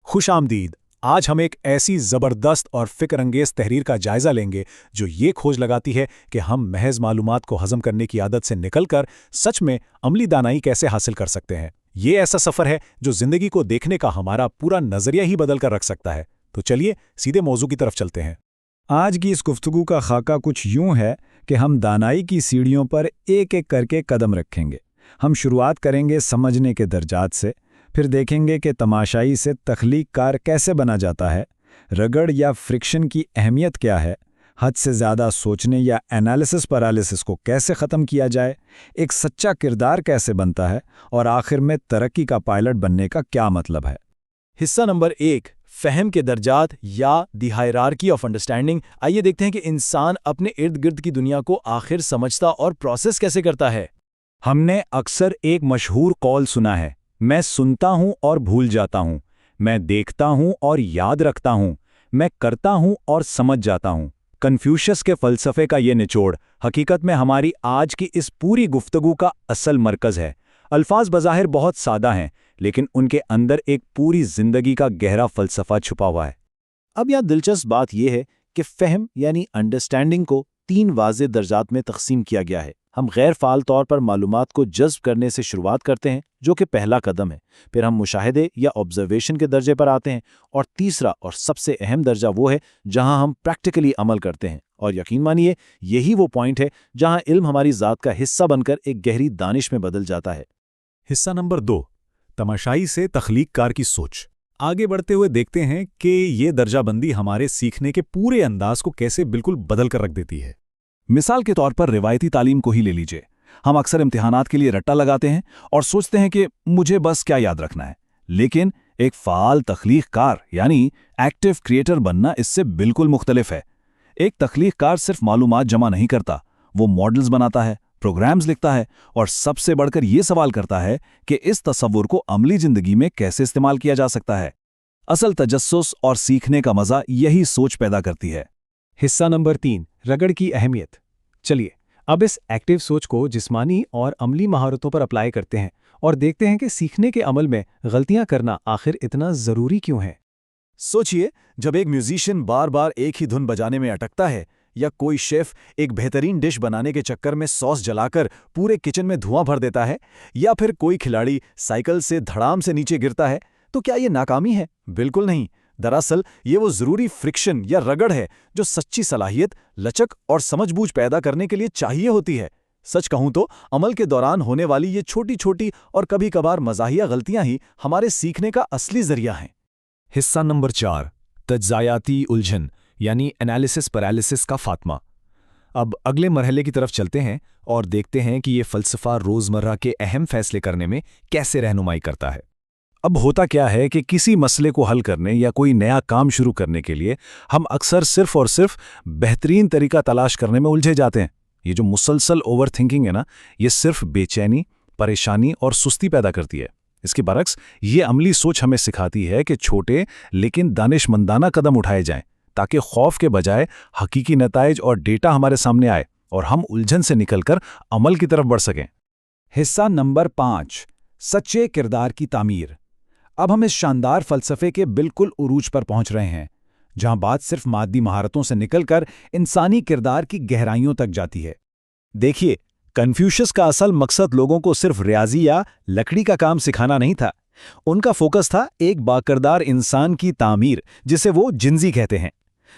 खुश आमदीद। आज हम एक ऐसी ज़बरदस्त और फ़िक्र अंगेज़ तहरीर का जायज़ा लेंगे जो ये खोज लगाती है कि हम महज मालूमात को हज़म करने की आदत से निकलकर सच में अमली दानाई कैसे हासिल कर सकते हैं। ये ऐसा सफ़र है जो ज़िंदगी को देखने का हमारा पूरा नज़रिया ही बदल कर रख सकता है। तो चलिए सीधे मौजू की तरफ चलते हैं। आज की इस गुफ्तगू का खाका कुछ यूं है कि हम दानाई की सीढ़ियों पर एक एक करके कदम रखेंगे। हम शुरुआत करेंगे समझने के दर्जात से, फिर देखेंगे कि तमाशाई से तख्लीक कार कैसे बना जाता है, रगड़ या फ्रिक्शन की अहमियत क्या है, हद से ज़्यादा सोचने या एनालिसिस पैरालिसिस को कैसे ख़त्म किया जाए, एक सच्चा किरदार कैसे बनता है, और आखिर में तरक्की का पायलट बनने का क्या मतलब है। हिस्सा नंबर 1, फ़हम के दर्जात या द हायरार्की ऑफ अंडरस्टैंडिंग। आइए देखते हैं कि इंसान अपने इर्द गिर्द की दुनिया को आखिर समझता और प्रोसेस कैसे करता है। हमने अक्सर एक मशहूर कौल सुना है, मैं सुनता हूं और भूल जाता हूं, मैं देखता हूं और याद रखता हूं, मैं करता हूं और समझ जाता हूं। कन्फ्यूशियस के फ़लसफ़े का ये निचोड़ हकीकत में हमारी आज की इस पूरी गुफ्तगू का असल मरकज़ है। अल्फाज बज़ाहिर बहुत सादा हैं, लेकिन उनके अंदर एक पूरी ज़िंदगी का गहरा फ़लसफ़ा छुपा हुआ है। अब यहाँ दिलचस्प बात यह है कि फ़हम यानी अंडरस्टैंडिंग को 3 वाज़ेह दर्जात में तक़सीम किया गया है। हम गैर फ़ाल तौर पर मालूमात को जज़्ब करने से शुरुआत करते हैं, जो कि पहला कदम है। फिर हम मुशाहिदे या ऑब्जर्वेशन के दर्जे पर आते हैं, और तीसरा और सबसे अहम दर्जा वो है जहां हम प्रैक्टिकली अमल करते हैं। और यकीन मानिए, यही वो पॉइंट है जहां इल्म हमारी ज़ात का हिस्सा बनकर एक गहरी दानिश में बदल जाता है। हिस्सा नंबर 2, तमाशाई से तख्लीक कार की सोच। आगे बढ़ते हुए देखते हैं कि ये दर्जाबंदी हमारे सीखने के पूरे अंदाज को कैसे बिल्कुल बदल कर रख देती है। मिसाल के तौर पर रिवायती तालीम को ही ले लीजिए। हम अक्सर इम्तिहानात के लिए रट्टा लगाते हैं और सोचते हैं कि मुझे बस क्या याद रखना है, लेकिन एक फ़ाल तख्लीक कार यानी एक्टिव क्रिएटर बनना इससे बिल्कुल मुख्तलिफ है। एक तख्लीक कार सिर्फ मालूमात जमा नहीं करता, वो मॉडल्स बनाता है, प्रोग्राम्स लिखता है, और सबसे बढ़कर ये सवाल करता है कि इस तसव्वुर को अमली ज़िंदगी में कैसे इस्तेमाल किया जा सकता है। असल तजस्सुस और सीखने का मज़ा यही सोच पैदा करती है। हिस्सा नंबर 3, रगड़ की अहमियत। चलिए अब इस एक्टिव सोच को जिस्मानी और अमली महारतों पर अप्लाई करते हैं और देखते हैं कि सीखने के अमल में गलतियां करना आखिर इतना ज़रूरी क्यों है। सोचिए, जब एक म्यूजिशियन बार बार एक ही धुन बजाने में अटकता है, या कोई शेफ एक बेहतरीन डिश बनाने के चक्कर में सॉस जलाकर पूरे किचन में धुआं भर देता है, या फिर कोई खिलाड़ी साइकिल से धड़ाम से नीचे गिरता है, तो क्या ये नाकामी है? बिल्कुल नहीं। दरअसल ये वो ज़रूरी फ्रिक्शन या रगड़ है जो सच्ची सलाहियत, लचक और समझबूझ पैदा करने के लिए चाहिए होती है। सच कहूं तो अमल के दौरान होने वाली ये छोटी छोटी और कभी कभार मज़ाहिया गलतियां ही हमारे सीखने का असली जरिया हैं। हिस्सा नंबर 4, तज्ज़ायाती उलझन यानी एनालिसिस पैरालिसिस का खात्मा। अब अगले मरहले की तरफ चलते हैं और देखते हैं कि ये फ़लसफ़ा रोज़मर्रा के अहम फैसले करने में कैसे रहनुमाई करता है। अब होता क्या है कि किसी मसले को हल करने या कोई नया काम शुरू करने के लिए हम अक्सर सिर्फ और सिर्फ बेहतरीन तरीका तलाश करने में उलझे जाते हैं। ये जो मुसलसल ओवर थिंकिंग है ना, ये सिर्फ बेचैनी, परेशानी और सुस्ती पैदा करती है। इसके बरक्स ये अमली सोच हमें सिखाती है कि छोटे लेकिन दानिशमंदाना कदम उठाए जाएं, ताकि खौफ के बजाय हकीकी नताइज और डेटा हमारे सामने आए और हम उलझन से निकलकर अमल की तरफ बढ़ सकें। हिस्सा नंबर 5, सच्चे किरदार की तामीर। अब हम इस शानदार फ़लसफ़े के बिल्कुल उरूज पर पहुंच रहे हैं, जहां बात सिर्फ मादी महारतों से निकलकर इंसानी किरदार की गहराइयों तक जाती है। देखिए, कन्फ्यूशियस का असल मकसद लोगों को सिर्फ रियाजी या लकड़ी का काम सिखाना नहीं था। उनका फोकस था एक बाकिरदार इंसान की तामीर, जिसे वो जिंजी कहते हैं।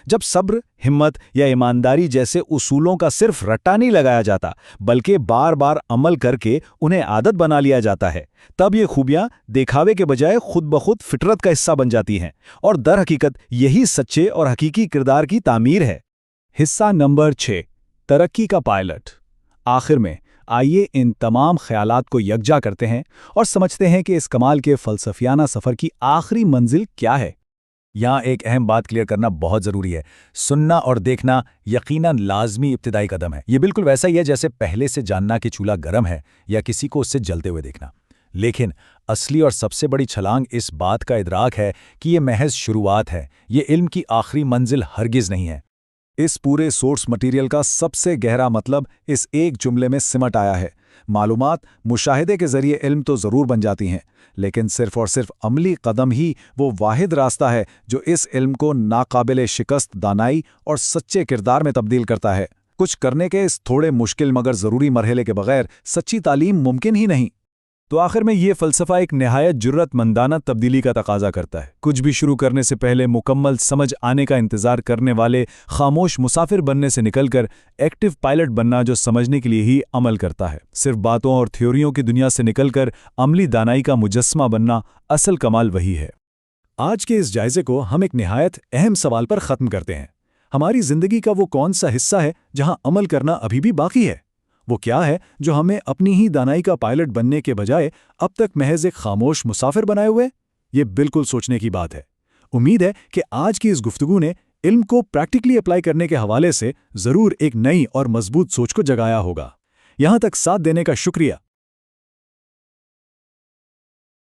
जब सब्र, हिम्मत या ईमानदारी जैसे उसूलों का सिर्फ रट्टा नहीं लगाया जाता, बल्कि बार बार अमल करके उन्हें आदत बना लिया जाता है, तब ये खूबियां दिखावे के बजाय खुद ब खुद फितरत का हिस्सा बन जाती हैं, और दर हकीकत यही सच्चे और हकीकी किरदार की तामीर है। हिस्सा नंबर 6, तरक्की का पायलट। आखिर में आइए इन तमाम ख्यालात को यकजा करते हैं और समझते हैं कि इस कमाल के फ़लसफ़ियाना सफ़र की आखिरी मंजिल क्या है। यहाँ एक अहम बात क्लियर करना बहुत ज़रूरी है। सुनना और देखना यकीनन लाजमी इब्तिदाई कदम है। ये बिल्कुल वैसा ही है जैसे पहले से जानना कि चूल्हा गर्म है या किसी को उससे जलते हुए देखना। लेकिन असली और सबसे बड़ी छलांग इस बात का इदराक है कि ये महज शुरुआत है, ये इल्म की आखिरी मंजिल हरगिज़ नहीं है। इस पूरे सोर्स मटेरियल का सबसे गहरा मतलब इस एक जुमले में सिमट आया है, معلومات مشاہدے کے ذریعے علم تو ضرور بن جاتی ہیں، لیکن صرف اور صرف عملی قدم ہی وہ واحد راستہ ہے جو اس علم کو ناقابل شکست دانائی اور سچے کردار میں تبدیل کرتا ہے۔ کچھ کرنے کے اس تھوڑے مشکل مگر ضروری مرحلے کے بغیر سچی تعلیم ممکن ہی نہیں۔ تو آخر میں یہ فلسفہ ایک نہایت جرت مندانہ تبدیلی کا تقاضا کرتا ہے۔ کچھ بھی شروع کرنے سے پہلے مکمل سمجھ آنے کا انتظار کرنے والے خاموش مسافر بننے سے نکل کر ایکٹیو پائلٹ بننا جو سمجھنے کے لیے ہی عمل کرتا ہے۔ صرف باتوں اور تھیوریوں کی دنیا سے نکل کر عملی دانائی کا مجسمہ بننا اصل کمال وہی ہے۔ آج کے اس جائزے کو ہم ایک نہایت اہم سوال پر ختم کرتے ہیں۔ ہماری زندگی کا وہ کون سا حصہ ہے جہاں عمل کرنا ابھی بھی باقی ہے؟ وہ کیا ہے جو ہمیں اپنی ہی دانائی کا پائلٹ بننے کے بجائے اب تک محض ایک خاموش مسافر بنائے ہوئے؟ یہ بالکل سوچنے کی بات ہے۔ امید ہے کہ آج کی اس گفتگو نے علم کو پریکٹیکلی اپلائی کرنے کے حوالے سے ضرور ایک نئی اور مضبوط سوچ کو جگایا ہوگا۔ یہاں تک ساتھ دینے کا شکریہ۔